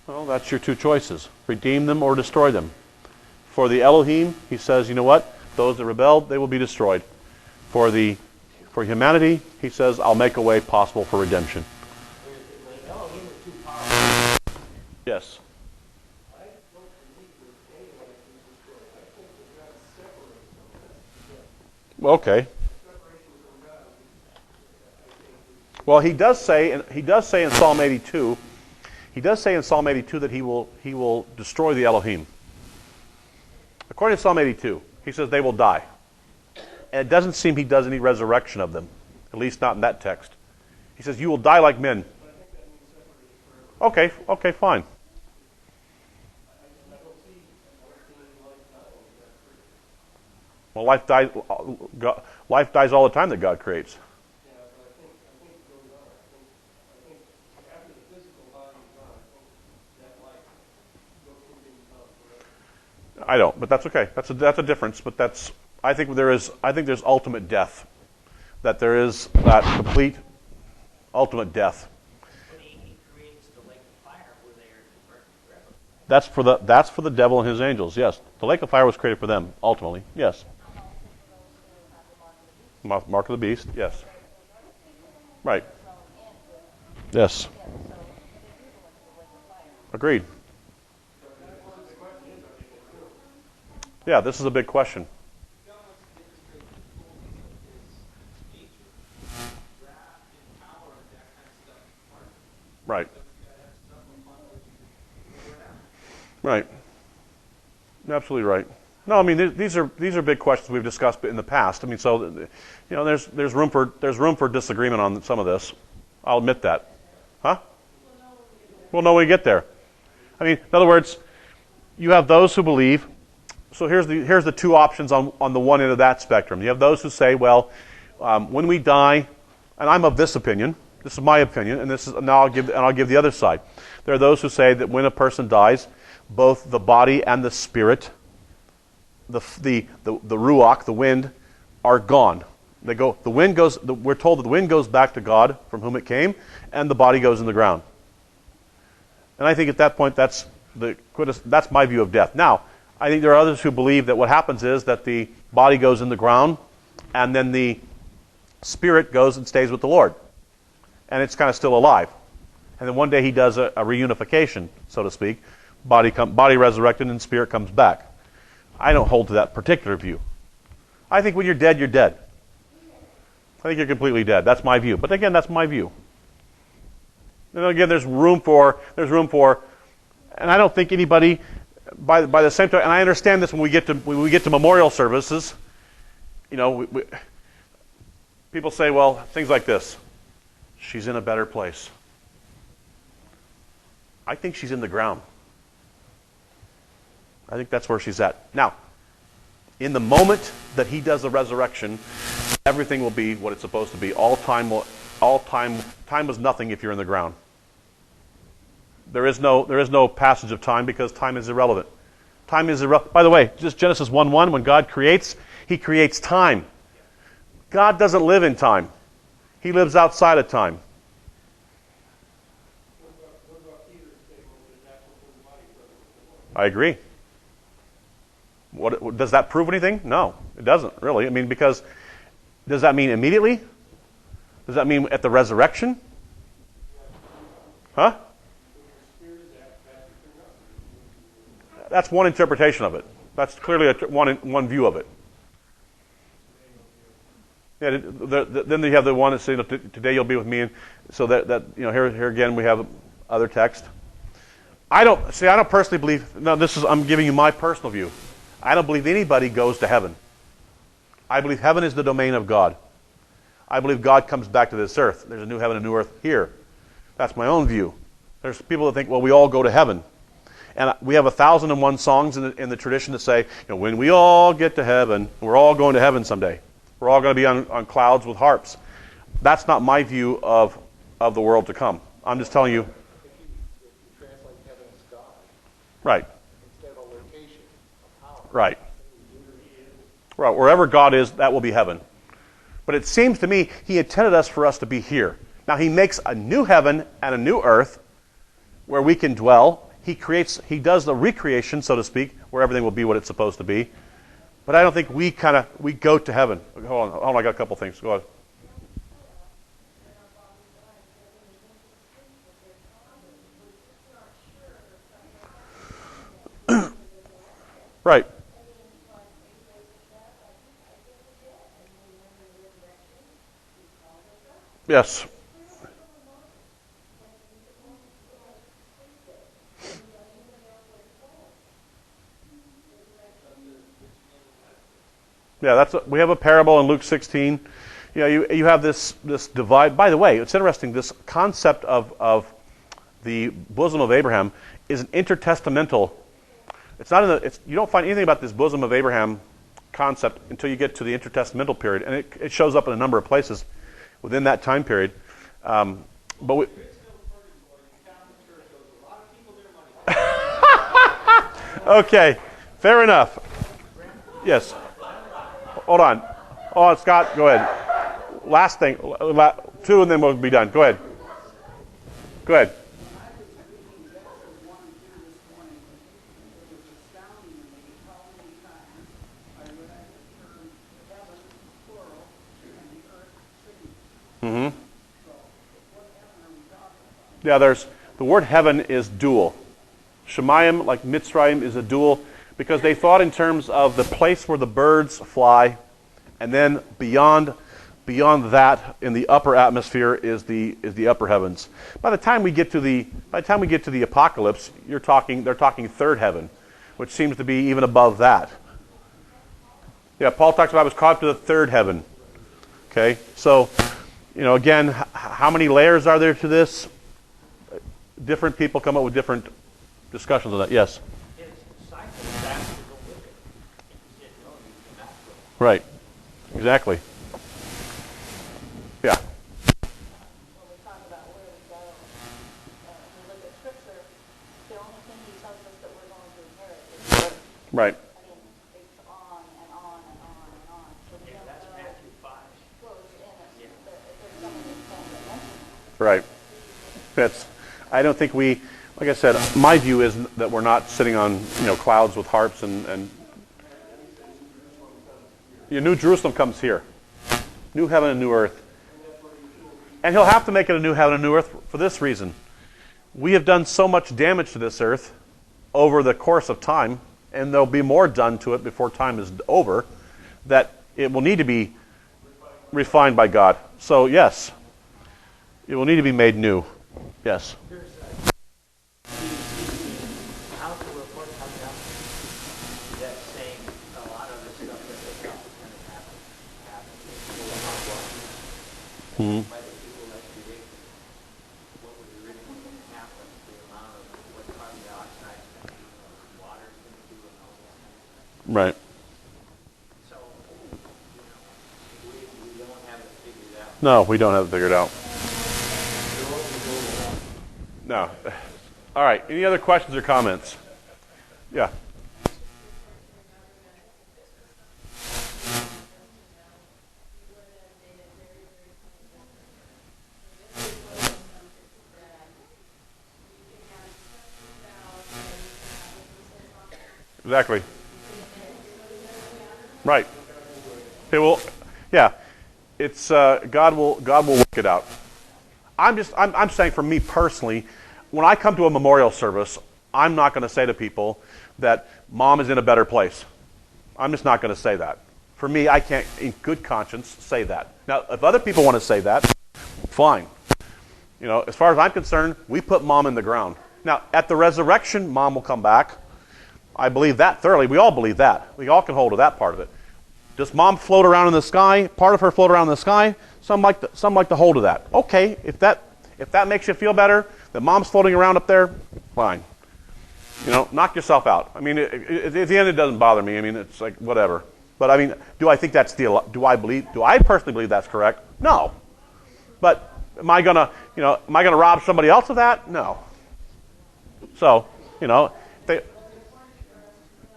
Well, that's your two choices. Redeem them or destroy them. For the Elohim, he says, you know what? Those that rebelled, they will be destroyed. For humanity, he says, I'll make a way possible for redemption. The Elohim are too powerful. Yes. Okay. Well, he does say in Psalm 82, that he will destroy the Elohim. According to Psalm 82, he says they will die. And it doesn't seem he does any resurrection of them, at least not in that text. He says, you will die like men. Okay, fine. Well, life dies all the time that God creates. I don't, but that's okay. That's a difference. But I think there's ultimate death. That there is that complete ultimate death. But he creates the lake of fire where they are burnt forever. That's for the devil and his angels. Yes, the lake of fire was created for them ultimately. Yes. Mark of the beast. Yes. Right. Yes. Agreed. Yeah, this is a big question. Right. Right. Absolutely right. No, I mean these are big questions we've discussed in the past. I mean, so there's room for disagreement on some of this. I'll admit that. Huh? We'll know when we get there. I mean, in other words, you have those who believe. So here's the two options on the one end of that spectrum. You have those who say, well, when we die, and I'm of this opinion. This is my opinion, and I'll give the other side. There are those who say that when a person dies, both the body and the spirit, the ruach, the wind, are gone. They go. The wind goes. We're told that the wind goes back to God, from whom it came, and the body goes in the ground. And I think at that point, that's my view of death. Now, I think there are others who believe that what happens is that the body goes in the ground, and then the spirit goes and stays with the Lord, and it's kind of still alive. And then one day he does a reunification, so to speak. Body resurrected and spirit comes back. I don't hold to that particular view. I think when you're dead, you're dead. I think you're completely dead. That's my view. But again, that's my view. And again, there's room for, and I don't think anybody, by the same time, and I understand this when we get to memorial services, people say, well, things like this. She's in a better place. I think she's in the ground. I think that's where she's at. Now, in the moment that he does the resurrection, everything will be what it's supposed to be. Time is nothing if you're in the ground. There is no passage of time because time is irrelevant. Time is irrelevant. By the way, just Genesis 1:1, when God creates, he creates time. God doesn't live in time. He lives outside of time. I agree. What does that prove anything? No, it doesn't really. I mean, because does that mean immediately? Does that mean at the resurrection? Huh? That's one interpretation of it. That's clearly one view of it. Yeah. Then you have the one that says, "Today you'll be with me," and so that here again we have other text. I don't personally believe. No, I'm giving you my personal view. I don't believe anybody goes to heaven. I believe heaven is the domain of God. I believe God comes back to this earth. There's a new heaven and a new earth here. That's my own view. There's people that think, well, we all go to heaven. And we have 1,001 songs in the tradition that say, when we all get to heaven, we're all going to heaven someday. We're all going to be on clouds with harps. That's not my view of the world to come. I'm just telling you. Translate heaven as God. Right. Instead of a location of power. Right. Right. Wherever God is, that will be heaven. But it seems to me he intended us for us to be here. Now he makes a new heaven and a new earth where we can dwell. He does the recreation, so to speak, where everything will be what it's supposed to be. But I don't think we go to heaven. Hold on, I got a couple things. Go ahead. Right. Yes. Yeah, we have a parable in Luke 16. You have this divide. By the way, it's interesting. This concept of the bosom of Abraham is an intertestamental. It's not you don't find anything about this bosom of Abraham concept until you get to the intertestamental period, and it shows up in a number of places within that time period. Okay, fair enough. Yes. Hold on. Oh, Scott, go ahead. Last thing. Two, and then we'll be done. Go ahead. Go ahead. Mm-hmm. Yeah, the word heaven is dual. Shemayim, like Mitzrayim, is a dual because they thought in terms of the place where the birds fly, and then beyond beyond that, in the upper atmosphere, is the upper heavens. By the time we get to the apocalypse, they're talking third heaven, which seems to be even above that. Yeah, Paul talks about I was caught up to the third heaven. Okay, so again, how many layers are there to this? Different people come up with different discussions on that. Yes. His disciples asked to go with him. He said, no, you cannot go. Right. Exactly. Yeah. When we talk about where we go, when we look at Scripture, the only thing he tells us that we're going to inherit is the earth. Right. I mean, it's on and on and on and on. So we don't That's know. Matthew 5. Well, it's in it. There's some of this stuff that mentions it. Right. I don't think like I said, my view is that we're not sitting on clouds with harps and New Jerusalem comes here. New heaven and new earth. And he'll have to make it a new heaven and new earth for this reason. We have done so much damage to this earth over the course of time, and there'll be more done to it before time is over, that it will need to be refined by God. So yes, it will need to be made new. Yes. There's council report coming up that's saying a lot of the stuff that they thought was going to happen Mm-hmm. by the people that created what was originally going to happen, the amount of what carbon dioxide is going to do, what water is going to do, and all that. Right. So, we don't have it figured out. No, we don't have it figured out. No. All right. Any other questions or comments? Yeah. Exactly. Right. Okay. Well, yeah. It's God will work it out. I'm saying for me personally, when I come to a memorial service, I'm not going to say to people that mom is in a better place. I'm just not going to say that. For me, I can't, in good conscience, say that. Now, if other people want to say that, fine. As far as I'm concerned, we put mom in the ground. Now, at the resurrection, mom will come back. I believe that thoroughly. We all believe that. We all can hold to that part of it. Does mom float around in the sky? Part of her float around in the sky? Some like to hold to that. Okay, if that makes you feel better, that mom's floating around up there, fine. Knock yourself out. I mean, at the end, it doesn't bother me. I mean, it's like whatever. But I mean, do I think that's do I personally believe that's correct? No. But am I gonna rob somebody else of that? No. So,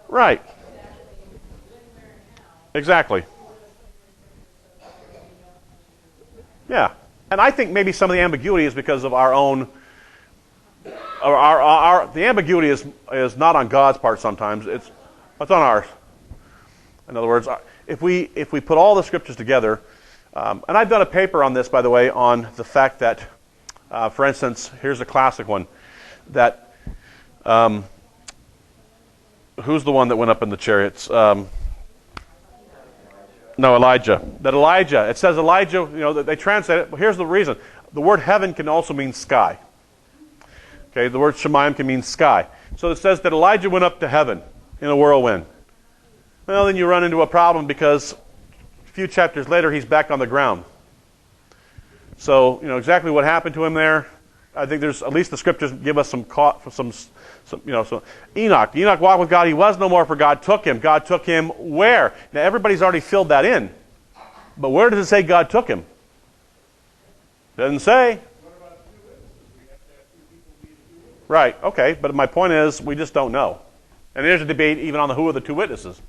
right. Exactly. Yeah. And I think maybe some of the ambiguity is because of our own. The ambiguity is not on God's part sometimes. It's on ours. In other words, if we put all the scriptures together, and I've done a paper on this, by the way, on the fact that, for instance, here's a classic one, that who's the one that went up in the chariots? No, Elijah. It says Elijah, that they translate it. Well, here's the reason. The word heaven can also mean sky. Okay, the word Shemayim can mean sky. So it says that Elijah went up to heaven in a whirlwind. Well, then you run into a problem because a few chapters later he's back on the ground. So, exactly what happened to him there, I think there's, at least the scriptures give us some Enoch walked with God, he was no more, for God took him. God took him where? Now everybody's already filled that in. But where does it say God took him? Doesn't say. Right, okay, but my point is, we just don't know. And there's a debate even on who are the two witnesses.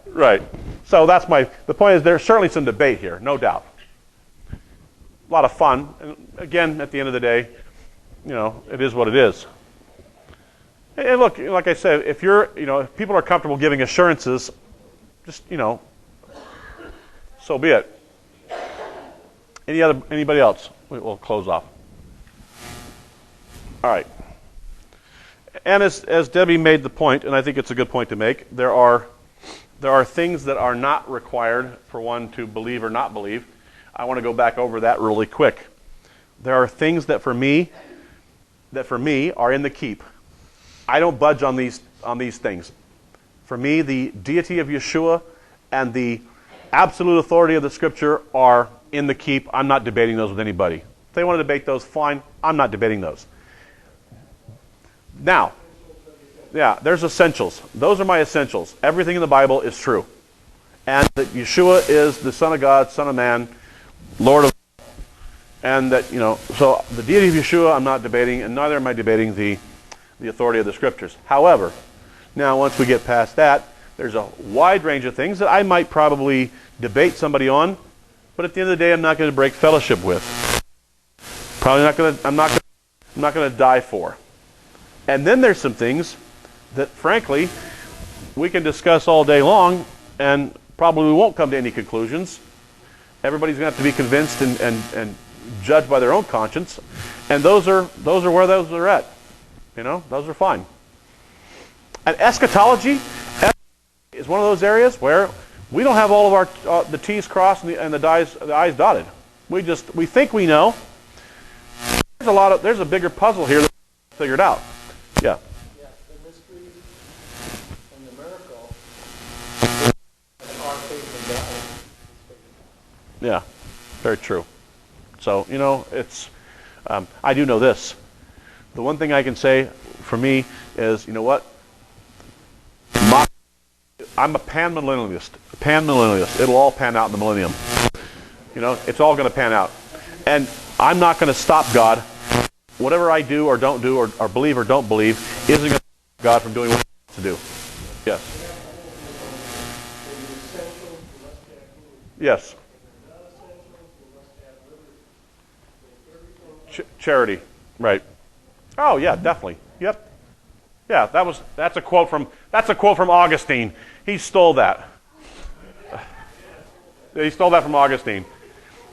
Right. So the point is there's certainly some debate here, no doubt. A lot of fun. And again, at the end of the day, it is what it is. And look, like I said, if if people are comfortable giving assurances, just, so be it. Anybody else? We'll close off. All right. And as Debbie made the point, and I think it's a good point to make, there are There are things that are not required for one to believe or not believe. I want to go back over that really quick. There are things that for me are in the keep. I don't budge on these things. For me, the deity of Yeshua and the absolute authority of the Scripture are in the keep. I'm not debating those with anybody. If they want to debate those, fine. I'm not debating those. Now, yeah, there's essentials. Those are my essentials. Everything in the Bible is true. And that Yeshua is the Son of God, Son of Man, Lord of all. And that, so the deity of Yeshua I'm not debating, and neither am I debating the authority of the Scriptures. However, now once we get past that, there's a wide range of things that I might probably debate somebody on, but at the end of the day I'm not going to break fellowship with. Probably not going to, I'm not going to die for. And then there's some things that, frankly, we can discuss all day long and probably won't come to any conclusions. Everybody's going to have to be convinced and judged by their own conscience. And those are where those are at. Those are fine. And eschatology is one of those areas where we don't have all of our the T's crossed and the I's dotted. We think we know. There's a bigger puzzle here that we figured out. Yeah. Yeah, the mystery and the miracle are faith in God. Yeah, very true. So, it's, I do know this. The one thing I can say for me is, you know what? I'm a panmillennialist. It'll all pan out in the millennium. It's all going to pan out. And I'm not going to stop God. Whatever I do or don't do or believe or don't believe isn't going to stop God from doing what He wants to do. Yes. Yes. Charity. Right. Oh yeah, definitely. Yep. Yeah, that's a quote from Augustine. He stole that. He stole that from Augustine.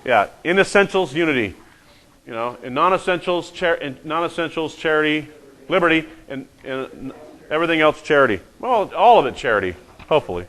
Yeah. In essentials, unity. In non-essentials, charity, liberty, and everything else, charity. Well, all of it, charity. Hopefully.